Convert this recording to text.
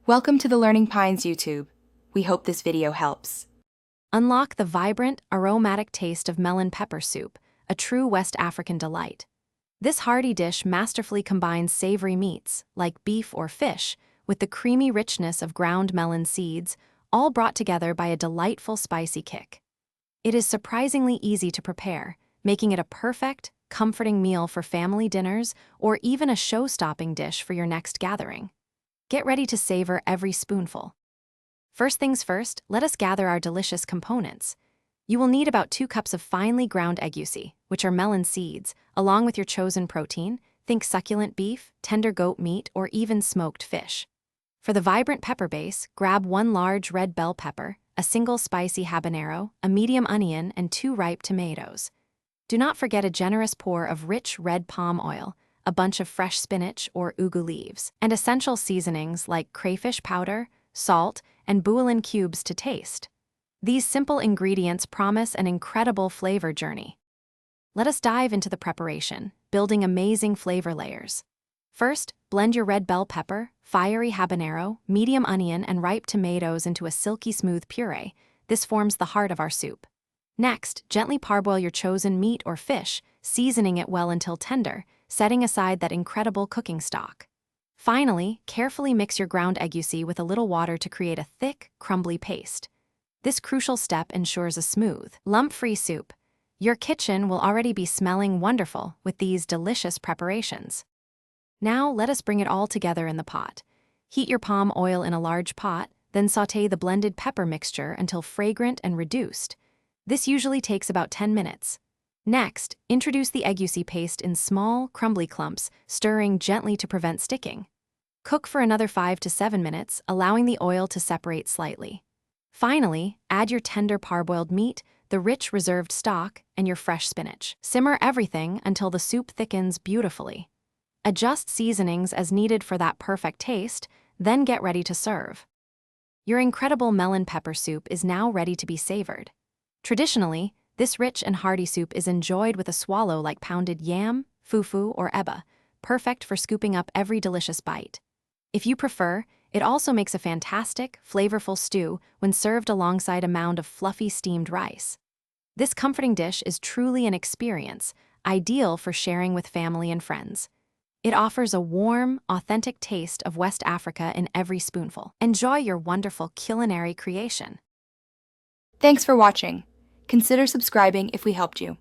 Welcome to the Learning Pines YouTube. We hope this video helps. Unlock the vibrant, aromatic taste of melon pepper soup, a true West African delight. This hearty dish masterfully combines savory meats, like beef or fish, with the creamy richness of ground melon seeds, all brought together by a delightful spicy kick. It is surprisingly easy to prepare, making it a perfect, comforting meal for family dinners or even a show-stopping dish for your next gathering. Get ready to savor every spoonful. First things first, let us gather our delicious components. You will need about 2 cups of finely ground egusi, which are melon seeds, along with your chosen protein. Think succulent beef, tender goat meat, or even smoked fish. For the vibrant pepper base, grab 1 large red bell pepper, a single spicy habanero, a medium onion, and 2 ripe tomatoes. Do not forget a generous pour of rich red palm oil, a bunch of fresh spinach or ugu leaves, and essential seasonings like crayfish powder, salt, and bouillon cubes to taste. These simple ingredients promise an incredible flavor journey. Let us dive into the preparation, building amazing flavor layers. First, blend your red bell pepper, fiery habanero, medium onion, and ripe tomatoes into a silky smooth puree. This forms the heart of our soup. Next, gently parboil your chosen meat or fish, seasoning it well until tender, setting aside that incredible cooking stock. Finally, carefully mix your ground egusi with a little water to create a thick, crumbly paste. This crucial step ensures a smooth, lump-free soup. Your kitchen will already be smelling wonderful with these delicious preparations. Now, let us bring it all together in the pot. Heat your palm oil in a large pot, then sauté the blended pepper mixture until fragrant and reduced. This usually takes about 10 minutes. Next, introduce the egusi paste in small, crumbly clumps, stirring gently to prevent sticking. Cook for another 5 to 7 minutes, allowing the oil to separate slightly. Finally, add your tender parboiled meat, the rich reserved stock, and your fresh spinach. Simmer everything until the soup thickens beautifully. Adjust seasonings as needed for that perfect taste, then get ready to serve. Your incredible melon pepper soup is now ready to be savored. Traditionally, this rich and hearty soup is enjoyed with a swallow like pounded yam, fufu, or eba, perfect for scooping up every delicious bite. If you prefer, it also makes a fantastic, flavorful stew when served alongside a mound of fluffy steamed rice. This comforting dish is truly an experience, ideal for sharing with family and friends. It offers a warm, authentic taste of West Africa in every spoonful. Enjoy your wonderful culinary creation. Thanks for watching. Consider subscribing if we helped you.